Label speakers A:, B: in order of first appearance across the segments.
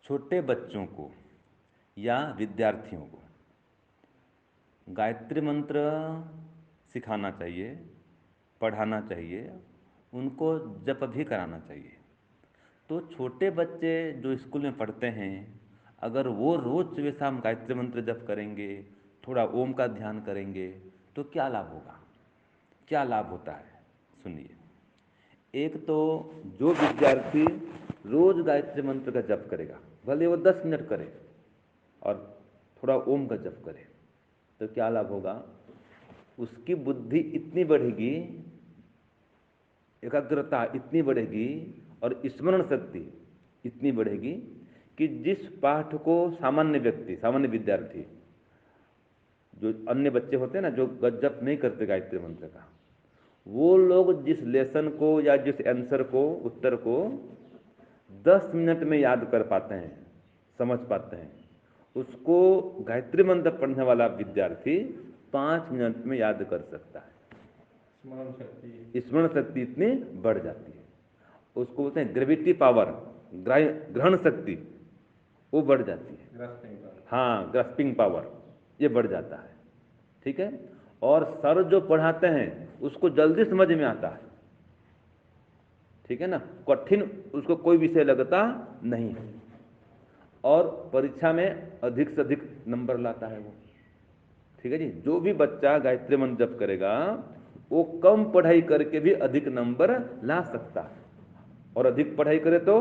A: छोटे बच्चों को या विद्यार्थियों को गायत्री मंत्र सिखाना चाहिए, पढ़ाना चाहिए, उनको जप भी कराना चाहिए। तो छोटे बच्चे जो स्कूल में पढ़ते हैं, अगर वो रोज़ सुबह शाम गायत्री मंत्र जप करेंगे, थोड़ा ओम का ध्यान करेंगे, तो क्या लाभ होगा, क्या लाभ होता है, सुनिए। एक तो जो विद्यार्थी रोज़ गायत्री मंत्र का जप करेगा, भले वो 10 मिनट करे और थोड़ा ओम का जप करे, तो क्या लाभ होगा, उसकी बुद्धि इतनी बढ़ेगी, एकाग्रता इतनी बढ़ेगी और स्मरण शक्ति इतनी बढ़ेगी कि जिस पाठ को सामान्य व्यक्ति, सामान्य विद्यार्थी, जो अन्य बच्चे होते हैं ना, जो जप नहीं करते गायत्री मंत्र का, वो लोग जिस लेसन को या जिस आंसर को, उत्तर को 10 मिनट में याद कर पाते हैं, समझ पाते हैं, उसको गायत्री मंत्र पढ़ने वाला विद्यार्थी 5 मिनट में याद कर सकता है। स्मरण शक्ति इतनी बढ़ जाती है, उसको बोलते हैं ग्रेविटी पावर, ग्रहण शक्ति, वो बढ़ जाती है। हाँ, ग्रास्पिंग पावर, ये बढ़ जाता है। ठीक है। और सर जो पढ़ाते हैं उसको जल्दी समझ में आता है। ठीक है ना, कठिन उसको कोई विषय लगता नहीं है और परीक्षा में अधिक से अधिक नंबर लाता है वो। ठीक है जी। जो भी बच्चा गायत्री मंत्र जप करेगा वो कम पढ़ाई करके भी अधिक नंबर ला सकता है, और अधिक पढ़ाई करे तो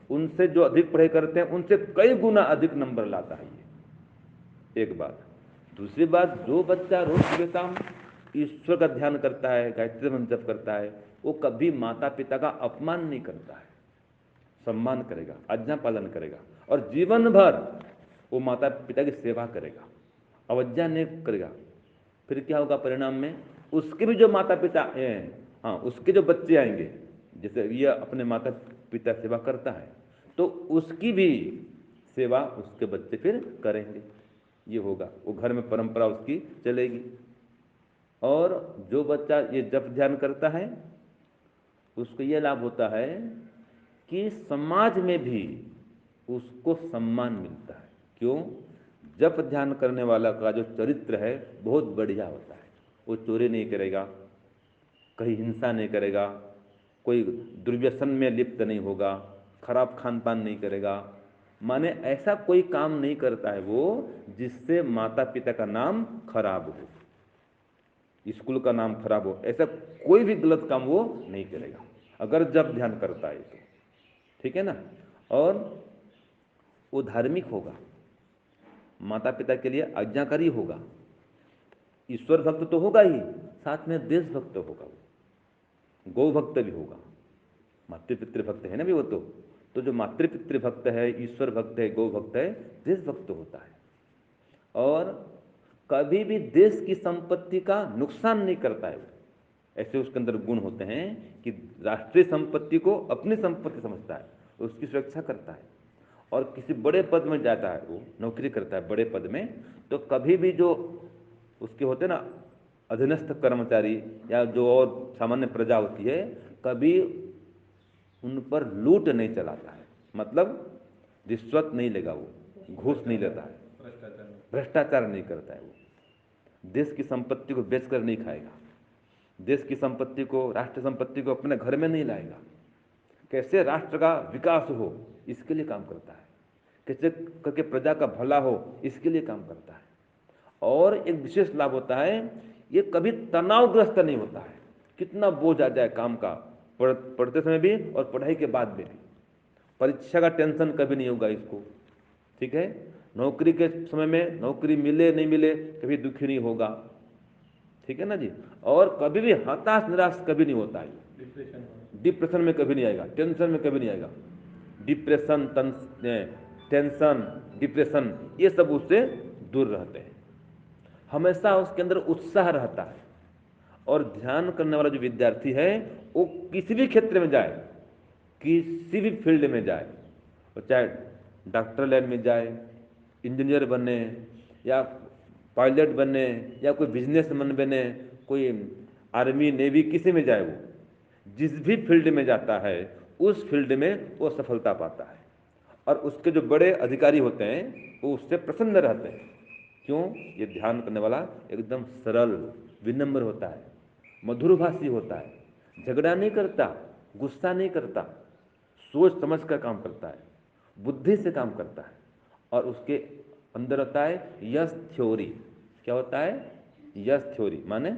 A: उनसे, जो अधिक पढ़ाई करते हैं उनसे कई गुना अधिक नंबर लाता है ये एक बात। दूसरी बात, जो बच्चा रोज सुबह शाम ईश्वर का ध्यान करता है, गायत्री मंत्र जप करता है, वो कभी माता पिता का अपमान नहीं करता है, सम्मान करेगा, आज्ञा पालन करेगा, और जीवन भर वो माता पिता की सेवा करेगा, अवज्ञा नहीं करेगा। फिर क्या होगा परिणाम में, उसके भी जो माता पिता हैं, हाँ, उसके जो बच्चे आएंगे, जैसे ये अपने माता पिता सेवा करता है तो उसकी भी सेवा उसके बच्चे फिर करेंगे, ये होगा, वो घर में परंपरा उसकी चलेगी। और जो बच्चा ये जप ध्यान करता है उसको ये लाभ होता है कि समाज में भी उसको सम्मान मिलता है। क्यों? जप ध्यान करने वाला का जो चरित्र है बहुत बढ़िया होता है। वो चोरी नहीं करेगा, कहीं हिंसा नहीं करेगा, कोई दुर्व्यसन में लिप्त नहीं होगा, खराब खान पान नहीं करेगा, माने ऐसा कोई काम नहीं करता है वो जिससे माता पिता का नाम खराब हो, स्कूल का नाम खराब हो, ऐसा कोई भी गलत काम वो नहीं करेगा अगर जब ध्यान करता है तो। ठीक है ना। और वो धार्मिक होगा, माता पिता के लिए आज्ञाकारी होगा, ईश्वर भक्त तो होगा ही, साथ में देशभक्त होगा, वो गौ भक्त भी होगा, मातृपितृ भक्त है ना भी वो तो जो मातृपितृ भक्त है, ईश्वर भक्त है, गौ भक्त है, देशभक्त होता है। और कभी भी देश की संपत्ति का नुकसान नहीं करता है वो। ऐसे उसके अंदर गुण होते हैं कि राष्ट्रीय संपत्ति को अपनी संपत्ति समझता है, उसकी सुरक्षा करता है। और किसी बड़े पद में जाता है, वो नौकरी करता है बड़े पद में, तो कभी भी जो उसके होते हैं ना अधीनस्थ कर्मचारी या जो और सामान्य प्रजा होती है, कभी उन पर लूट नहीं चलाता है, मतलब रिश्वत नहीं लेगा, वो घूस नहीं लेता है, भ्रष्टाचार नहीं करता है, वो देश की संपत्ति को बेचकर नहीं खाएगा, देश की संपत्ति को, राष्ट्र संपत्ति को अपने घर में नहीं लाएगा, कैसे राष्ट्र का विकास हो इसके लिए काम करता है, कैसे करके प्रजा का भला हो इसके लिए काम करता है। और एक विशेष लाभ होता है, ये कभी तनावग्रस्त नहीं होता है, कितना बोझ आ जाए काम का, पढ़ते समय भी और पढ़ाई के बाद में भी, परीक्षा का टेंशन कभी नहीं होगा इसको। ठीक है। नौकरी के समय में नौकरी मिले नहीं मिले कभी दुखी नहीं होगा। ठीक है ना जी। और कभी भी हताश निराश कभी नहीं होता है, डिप्रेशन में कभी नहीं आएगा, टेंशन में कभी नहीं आएगा। डिप्रेशन, टेंशन, डिप्रेशन, ये सब उससे दूर रहते हैं, हमेशा उसके अंदर उत्साह रहता है। और ध्यान करने वाला जो विद्यार्थी है वो किसी भी क्षेत्र में जाए, किसी भी फील्ड में जाए, वो चाहे डॉक्टर लाइन में जाए, इंजीनियर बने, या पायलट बने, या कोई बिजनेसमैन बने, कोई आर्मी नेवी, किसी में जाए, वो जिस भी फील्ड में जाता है उस फील्ड में वो सफलता पाता है। और उसके जो बड़े अधिकारी होते हैं वो उससे प्रसन्न रहते हैं। क्यों? ये ध्यान करने वाला एकदम सरल विनम्र होता है, मधुरभाषी होता है, झगड़ा नहीं करता, गुस्सा नहीं करता, सोच समझ कर काम करता है, बुद्धि से काम करता है। और उसके अंदर होता है यस थ्योरी। क्या होता है? यस थ्योरी माने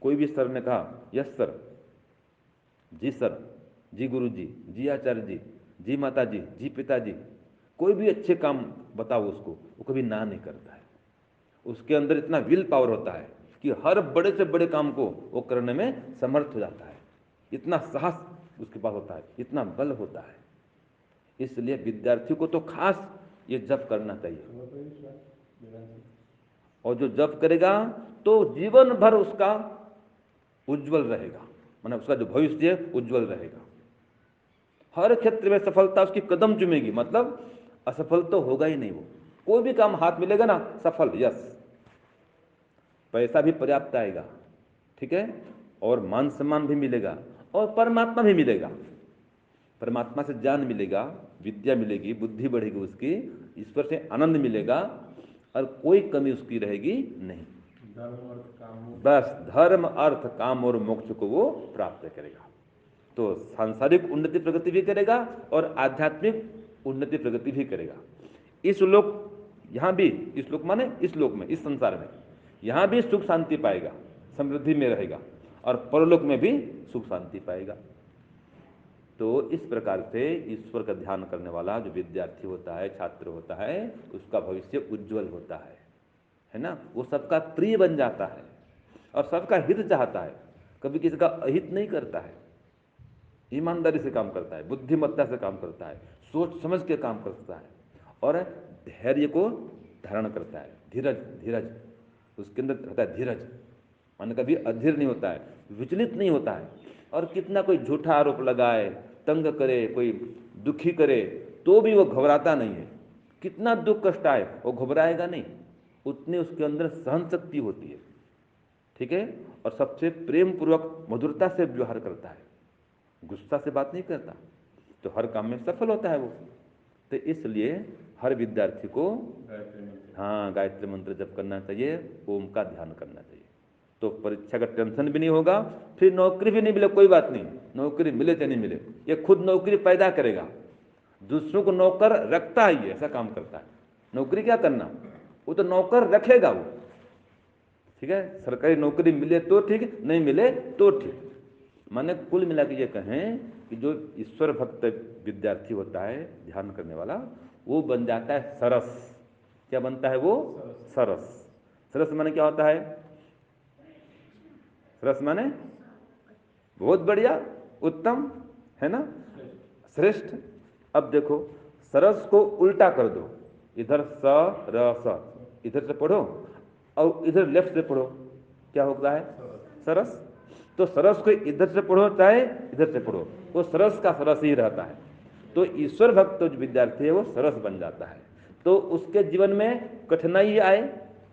A: कोई भी सर ने कहा यस सर, जी सर, जी गुरु जी आचार्य जी माता जी पिताजी, कोई भी अच्छे काम बताओ उसको, वो कभी ना नहीं करता है। उसके अंदर इतना विल पावर होता है कि हर बड़े से बड़े काम को वो करने में समर्थ हो जाता है। इतना साहस उसके पास होता है, इतना बल होता है। इसलिए विद्यार्थी को तो खास ये जप करना चाहिए। और जो जप करेगा तो जीवन भर उसका उज्जवल रहेगा, माने उसका जो भविष्य है उज्जवल रहेगा। हर क्षेत्र में सफलता उसकी कदम चूमेगी, मतलब असफल तो होगा ही नहीं। वो कोई भी काम हाथ मिलेगा ना सफल, यस। पैसा भी पर्याप्त आएगा, ठीक है, और मान सम्मान भी मिलेगा, और परमात्मा भी मिलेगा। परमात्मा से ज्ञान मिलेगा, विद्या मिलेगी, बुद्धि बढ़ेगी उसकी, ईश्वर से आनंद मिलेगा, और कोई कमी उसकी रहेगी नहीं। बस धर्म अर्थ काम और मोक्ष को वो प्राप्त करेगा। तो सांसारिक उन्नति प्रगति भी करेगा और आध्यात्मिक उन्नति प्रगति भी करेगा। इस लोक, यहाँ भी इस लोक माने इस लोक में, इस संसार में, यहाँ भी सुख शांति पाएगा, समृद्धि में रहेगा, और परलोक में भी सुख शांति पाएगा। तो इस प्रकार से ईश्वर का ध्यान करने वाला जो विद्यार्थी होता है, छात्र होता है, उसका भविष्य उज्जवल होता है ना। वो सबका प्रिय बन जाता है और सबका हित चाहता है, कभी किसी का अहित नहीं करता है। ईमानदारी से काम करता है, बुद्धिमत्ता से काम करता है, सोच समझ के काम करता है, और धैर्य को धारण करता है। धीरज, धीरज उसके अंदर रहता है, धीरज माने कभी अधीर नहीं होता है, विचलित नहीं होता है। और कितना कोई झूठा आरोप लगाए, तंग करे, कोई दुखी करे, तो भी वो घबराता नहीं है। कितना दुख कष्ट आए वो घबराएगा नहीं, उतनी उसके अंदर सहन शक्ति होती है, ठीक है। और सबसे प्रेम पूर्वक मधुरता से व्यवहार करता है, गुस्सा से बात नहीं करता, तो हर काम में सफल होता है वो। तो इसलिए हर विद्यार्थी को हाँ गायत्री मंत्र जप करना चाहिए, ओम का ध्यान करना चाहिए। तो परीक्षा का टेंशन भी नहीं होगा, फिर नौकरी भी नहीं मिले कोई बात नहीं, नौकरी मिले चाहे नहीं मिले, ये खुद नौकरी पैदा करेगा। दूसरों को नौकर रखता ही ऐसा काम करता है। नौकरी क्या करना, वो तो नौकर रखेगा वो, ठीक है। सरकारी नौकरी मिले तो ठीक, नहीं मिले तो ठीक। माने कुल मिला के ये कहें कि जो ईश्वर भक्त विद्यार्थी होता है, ध्यान करने वाला, वो बन जाता है सरस। क्या बनता है वो? सरस। सरस माने क्या होता है? सरस माने बहुत बढ़िया, उत्तम, है ना, श्रेष्ठ। अब देखो सरस को उल्टा कर दो, इधर स र स, इधर से पढ़ो और इधर लेफ्ट से पढ़ो, क्या होता है? सरस। तो सरस को इधर से पढ़ो चाहे इधर से पढ़ो, वो सरस का सरस ही रहता है। तो ईश्वर भक्त जो विद्यार्थी है वो सरस बन जाता है। तो उसके जीवन में कठिनाई आए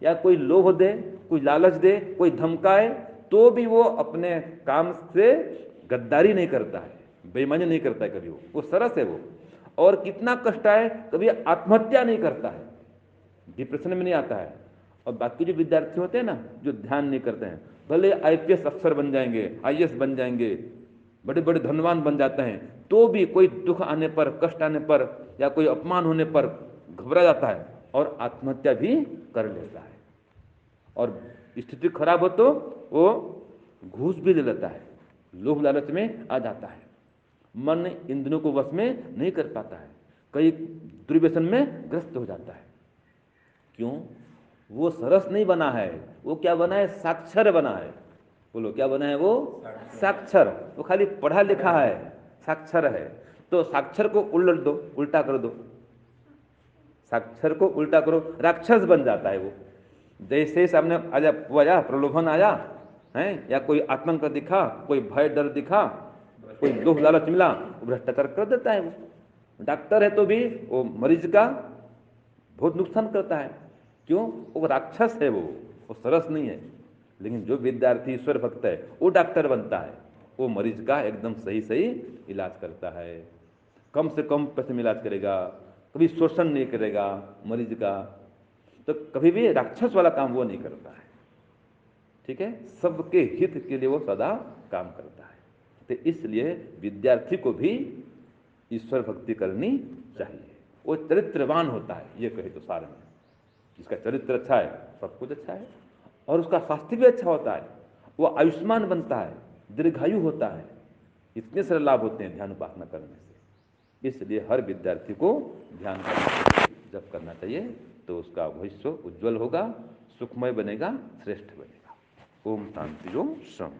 A: या कोई लोभ दे, कोई लालच दे, कोई धमकाए, तो भी वो अपने काम से गद्दारी नहीं करता है, बेईमानी नहीं करता है कभी, वो सरस है वो। और कितना कष्ट आए कभी आत्महत्या नहीं करता है, डिप्रेशन में नहीं आता है। और बाकी जो विद्यार्थी होते हैं ना, जो ध्यान नहीं करते हैं, भले आईपीएस अफसर बन जाएंगे, आईएएस बन जाएंगे, बड़े बड़े धनवान बन जाते हैं, तो भी कोई दुख आने पर, कष्ट आने पर या कोई अपमान होने पर घबरा जाता है और आत्महत्या भी कर लेता है। और स्थिति खराब हो तो वो घूस भी ले लेता है, लोभ लालच में आ जाता है, मन इंद्रियों को वश में नहीं कर पाता है, कई दुर्व्यसन में ग्रस्त हो जाता है। क्यों? वो सरस नहीं बना है, वो क्या बना है? साक्षर बना है। बोलो क्या बना है वो? साक्षर। वो खाली पढ़ा लिखा है, साक्षर है। तो साक्षर को उलट दो, उल्टा कर दो, साक्षर को उल्टा करो, राक्षस बन जाता है वो। जैसे सामने आया प्रलोभन आया है, या कोई आतंक दिखा, कोई भय डर दिखा, कोई लोभ लालच मिला, भ्रष्टाचार कर देता है वो। डॉक्टर है तो भी वो मरीज का बहुत नुकसान करता है। क्यों? वो राक्षस है, वो सरस नहीं है। लेकिन जो विद्यार्थी ईश्वर भक्त है वो डॉक्टर बनता है, वो मरीज का एकदम सही सही इलाज करता है, कम से कम पैसे में इलाज करेगा, कभी शोषण नहीं करेगा मरीज का, तो कभी भी राक्षस वाला काम वो नहीं करता है, ठीक है, सबके हित के लिए वो सदा काम करता है। तो इसलिए विद्यार्थी को भी ईश्वर भक्ति करनी चाहिए, वो चरित्रवान होता है, ये कहे तो सार में, जिसका चरित्र अच्छा है सब कुछ अच्छा है, और उसका स्वास्थ्य भी अच्छा होता है, वो आयुष्मान बनता है, दीर्घायु होता है, इतने सारे लाभ होते हैं ध्यान उपासना करने से। इसलिए हर विद्यार्थी को ध्यान करना चाहिए, जब करना चाहिए, तो उसका भविष्य उज्जवल होगा, सुखमय बनेगा, श्रेष्ठ बनेगा। ओम शांति ओम शम।